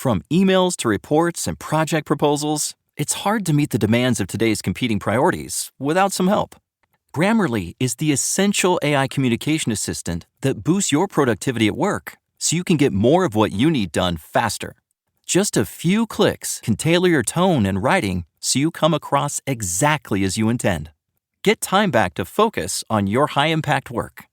From emails to reports and project proposals, it's hard to meet the demands of today's competing priorities without some help. Grammarly is the essential AI communication assistant that boosts your productivity at work so you can get more of what you need done faster. Just a few clicks can tailor your tone and writing so you come across exactly as you intend. Get time back to focus on your high-impact work.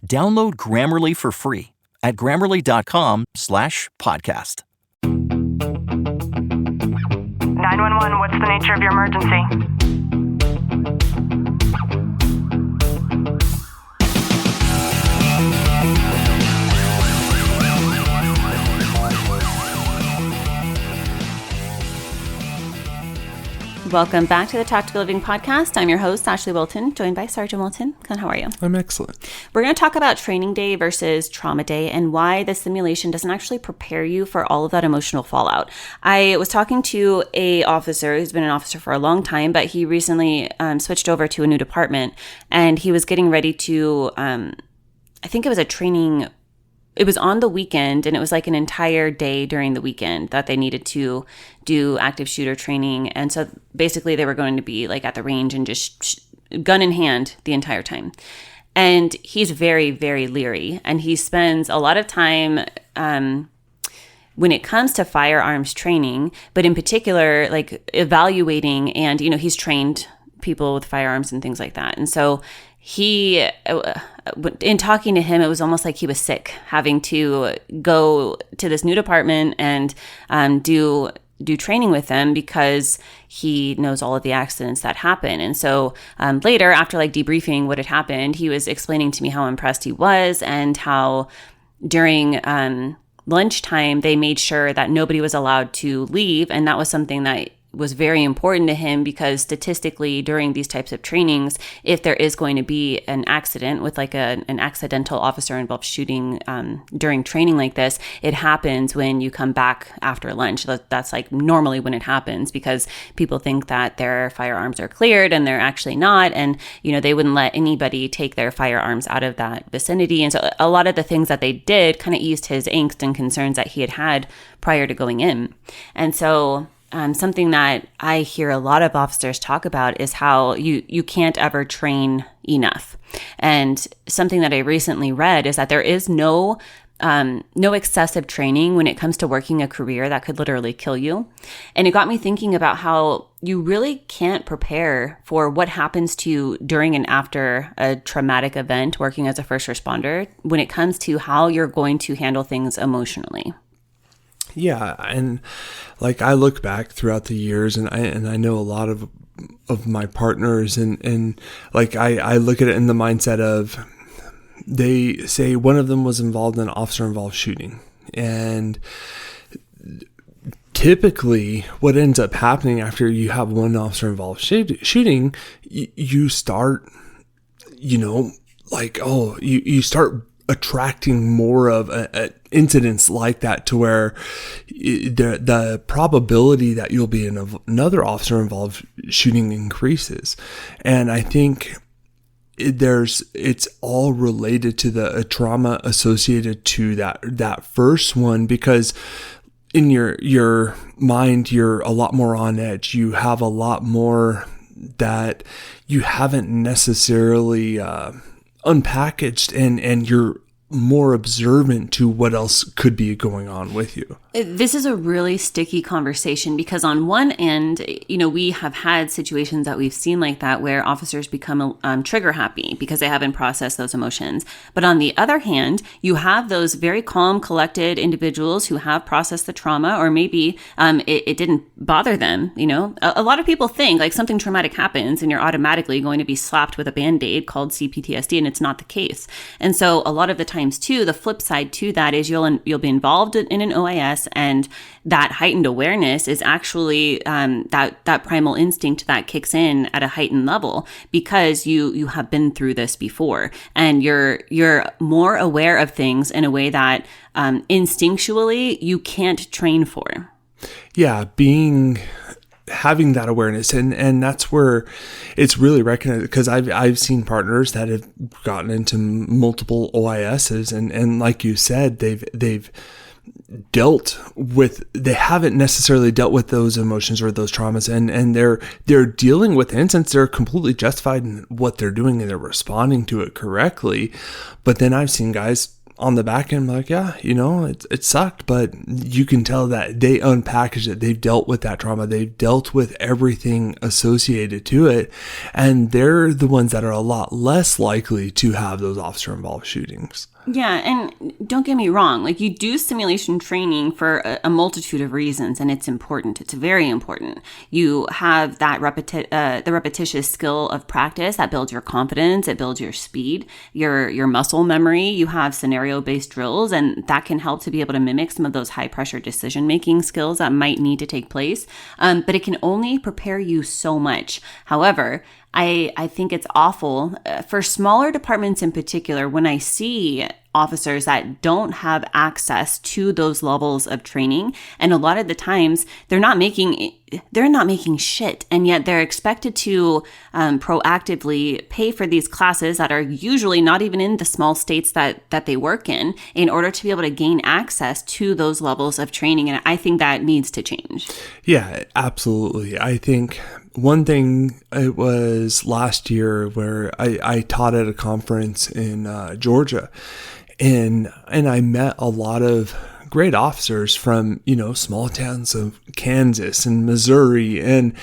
Download Grammarly for free at grammarly.com/podcast. 911, what's the nature of your emergency? Welcome back to the Tactical Living Podcast. I'm your host, Ashley Wilton, joined by Sergeant Wilton. How are you? I'm excellent. We're going to talk about training day versus trauma day and why the simulation doesn't actually prepare you for all of that emotional fallout. I was talking to a officer who's been an officer for a long time, but he recently switched over to a new department, and he was getting ready to, I think it was a training. It was on the weekend, and it was like an entire day during the weekend that they needed to do active shooter training. And so basically they were going to be like at the range and just gun in hand the entire time. And he's very, very leery, and he spends a lot of time when it comes to firearms training, but in particular, like evaluating, and, you know, he's trained people with firearms and things like that. And so he, in talking to him, it was almost like he was sick, having to go to this new department and do training with them because he knows all of the accidents that happen. And so later, after like debriefing what had happened, he was explaining to me how impressed he was and how during lunchtime, they made sure that nobody was allowed to leave. And that was something that was very important to him because statistically during these types of trainings, if there is going to be an accident with like an accidental officer involved shooting during training like this, it happens when you come back after lunch. That's like normally when it happens because people think that their firearms are cleared and they're actually not. And, you know, they wouldn't let anybody take their firearms out of that vicinity. And so a lot of the things that they did kind of eased his angst and concerns that he had prior to going in. And so something that I hear a lot of officers talk about is how you can't ever train enough. And something that I recently read is that there is no excessive training when it comes to working a career that could literally kill you. And it got me thinking about how you really can't prepare for what happens to you during and after a traumatic event working as a first responder when it comes to how you're going to handle things emotionally. Yeah, and like I look back throughout the years, and I know a lot of my partners, and like I look at it in the mindset of, they say one of them was involved in an officer-involved shooting, and typically what ends up happening after you have one officer-involved shooting, you start, you know, like, you start attracting more of incidents like that to where the probability that you'll be in another officer involved shooting increases. And I think it's all related to the trauma associated to that first one, because in your mind, you're a lot more on edge. You have a lot more that you haven't necessarily unpackaged, and you're more observant to what else could be going on with you. This is a really sticky conversation because on one end, you know, we have had situations that we've seen like that where officers become trigger happy because they haven't processed those emotions. But on the other hand, you have those very calm, collected individuals who have processed the trauma, or maybe it didn't bother them. You know, a lot of people think like something traumatic happens and you're automatically going to be slapped with a Band-Aid called CPTSD, and it's not the case. And so a lot of the times too, the flip side to that is you'll be involved in an OIS, and that heightened awareness is actually that primal instinct that kicks in at a heightened level because you have been through this before, and you're more aware of things in a way that instinctually you can't train for. Yeah, having that awareness, and that's where it's really recognized, because I've seen partners that have gotten into multiple OISs, and like you said, they've they haven't necessarily dealt with those emotions or those traumas, and they're dealing with it, and since they're completely justified in what they're doing and they're responding to it correctly. But then I've seen guys on the back end like, yeah, it sucked, but you can tell that they unpackaged it. They've dealt with that trauma. They've dealt with everything associated to it. And they're the ones that are a lot less likely to have those officer involved shootings. Yeah, and don't get me wrong, like, you do simulation training for a multitude of reasons, and it's important. It's very important. You have that the repetitious skill of practice that builds your confidence, it builds your speed, your muscle memory. You have scenario-based drills, and that can help to be able to mimic some of those high-pressure decision-making skills that might need to take place. But it can only prepare you so much. However, I think it's awful for smaller departments in particular when I see officers that don't have access to those levels of training. And a lot of the times they're not making shit. And yet they're expected to proactively pay for these classes that are usually not even in the small states that they work in order to be able to gain access to those levels of training. And I think that needs to change. Yeah, absolutely. I think one thing, it was last year where I taught at a conference in Georgia, and I met a lot of great officers from, small towns of Kansas and Missouri. And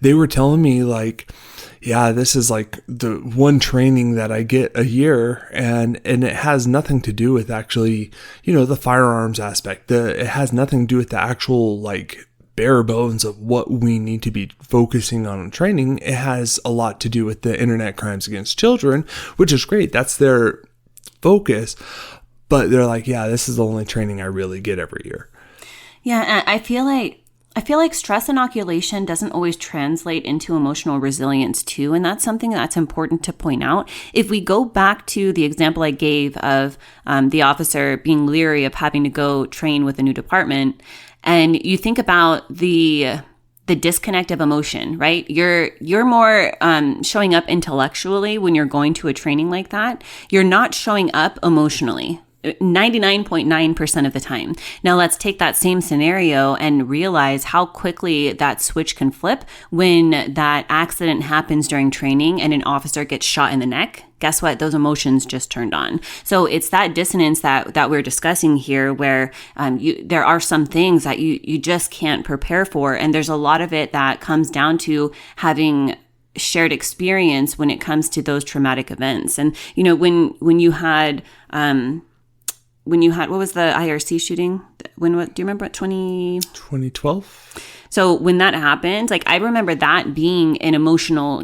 they were telling me like, yeah, this is like the one training that I get a year, and it has nothing to do with actually, the firearms aspect. It has nothing to do with the actual like bare bones of what we need to be focusing on in training. It has a lot to do with the internet crimes against children, which is great. That's their focus. But they're like, yeah, this is the only training I really get every year. Yeah, I feel like stress inoculation doesn't always translate into emotional resilience too, and that's something that's important to point out. If we go back to the example I gave of the officer being leery of having to go train with a new department, and you think about the disconnect of emotion, right? You're more showing up intellectually when you're going to a training like that. You're not showing up emotionally 99.9% of the time. Now let's take that same scenario and realize how quickly that switch can flip when that accident happens during training and an officer gets shot in the neck. Guess what? Those emotions just turned on. So it's that dissonance that we're discussing here, where there are some things that you just can't prepare for. And there's a lot of it that comes down to having shared experience when it comes to those traumatic events. And, when you had, what was the IRC shooting? Do you remember what, 2012? So when that happened, like, I remember that being an emotional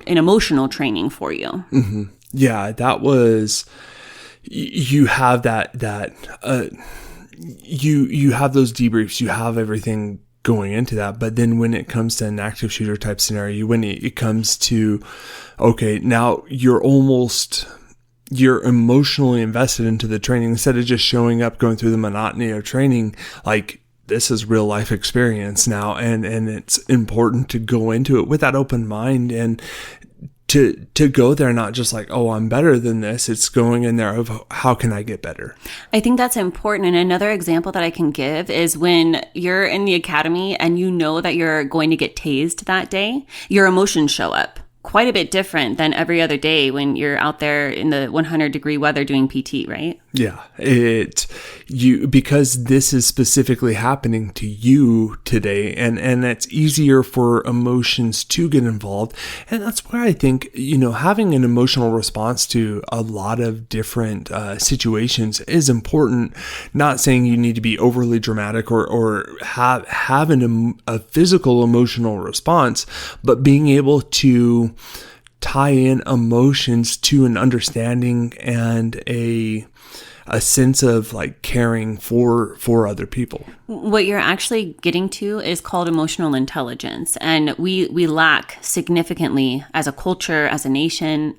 training for you. Mm-hmm. Yeah, that was, you have you have those debriefs, you have everything going into that. But then when it comes to an active shooter type scenario, when it comes to, okay, now you're emotionally invested into the training instead of just showing up, going through the monotony of training. Like, this is real life experience now. And it's important to go into it with that open mind and to go there, not just like, oh, I'm better than this. It's going in there of how can I get better? I think that's important. And another example that I can give is when you're in the academy and you know that you're going to get tased that day, your emotions show up. Quite a bit different than every other day when you're out there in the 100-degree weather doing PT, right? Yeah, because this is specifically happening to you today, and it's easier for emotions to get involved. And that's why I think, having an emotional response to a lot of different situations is important. Not saying you need to be overly dramatic or have a physical emotional response, but being able to tie in emotions to an understanding and a sense of like caring for other people. What you're actually getting to is called emotional intelligence. And we lack significantly as a culture, as a nation,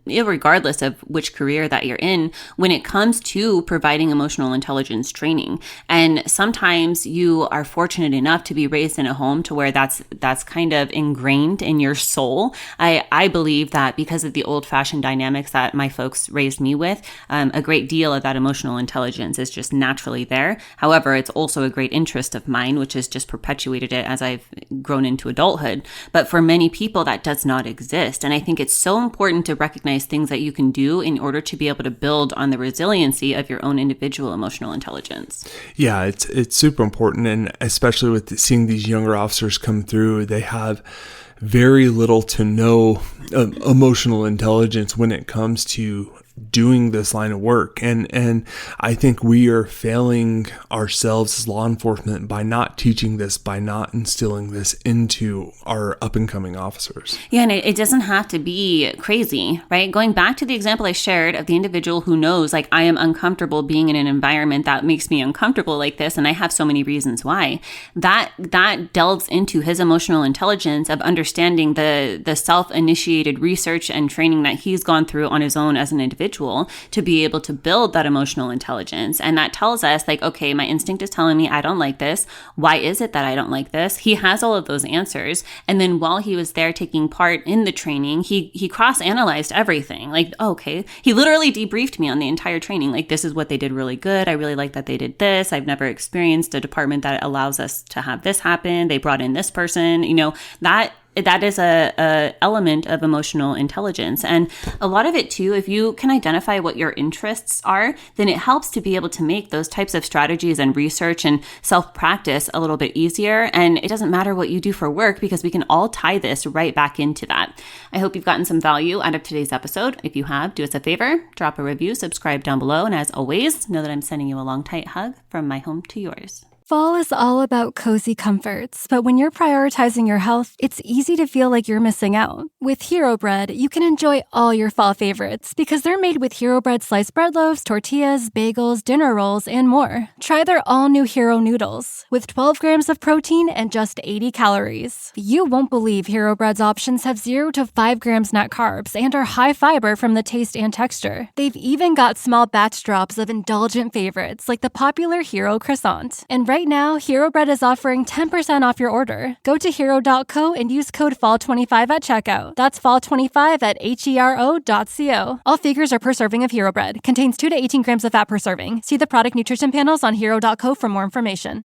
regardless of which career that you're in, when it comes to providing emotional intelligence training. And sometimes you are fortunate enough to be raised in a home to where that's kind of ingrained in your soul. I believe that because of the old-fashioned dynamics that my folks raised me with, a great deal of that that emotional intelligence is just naturally there. However, it's also a great interest of mine, which has just perpetuated it as I've grown into adulthood. But for many people, that does not exist. And I think it's so important to recognize things that you can do in order to be able to build on the resiliency of your own individual emotional intelligence. Yeah, it's super important. And especially with seeing these younger officers come through, they have very little to no emotional intelligence when it comes to doing this line of work. And I think we are failing ourselves as law enforcement by not teaching this, by not instilling this into our up and coming officers. Yeah, and it doesn't have to be crazy, right? Going back to the example I shared of the individual who knows, like, I am uncomfortable being in an environment that makes me uncomfortable like this, and I have so many reasons why. That delves into his emotional intelligence of understanding the self-initiated research and training that he's gone through on his own as an individual to be able to build that emotional intelligence. And that tells us, like, okay, my instinct is telling me I don't like this. Why is it that I don't like this? He has all of those answers. And then while he was there taking part in the training, he cross-analyzed everything. Like, okay, he literally debriefed me on the entire training. Like, this is what they did really good. I really like that they did this. I've never experienced a department that allows us to have this happen. They brought in this person, that is a element of emotional intelligence. And a lot of it too, if you can identify what your interests are, then it helps to be able to make those types of strategies and research and self-practice a little bit easier. And it doesn't matter what you do for work, because we can all tie this right back into that. I hope you've gotten some value out of today's episode. If you have, do us a favor, drop a review, subscribe down below. And as always, know that I'm sending you a long, tight hug from my home to yours. Fall is all about cozy comforts, but when you're prioritizing your health, it's easy to feel like you're missing out. With Hero Bread, you can enjoy all your fall favorites because they're made with Hero Bread sliced bread loaves, tortillas, bagels, dinner rolls, and more. Try their all-new Hero Noodles with 12 grams of protein and just 80 calories. You won't believe Hero Bread's options have 0 to 5 grams net carbs and are high fiber from the taste and texture. They've even got small batch drops of indulgent favorites like the popular Hero Croissant. And right now, Hero Bread is offering 10% off your order. Go to hero.co and use code FALL25 at checkout. That's FALL25 at hero.co. All figures are per serving of Hero Bread. Contains 2 to 18 grams of fat per serving. See the product nutrition panels on hero.co for more information.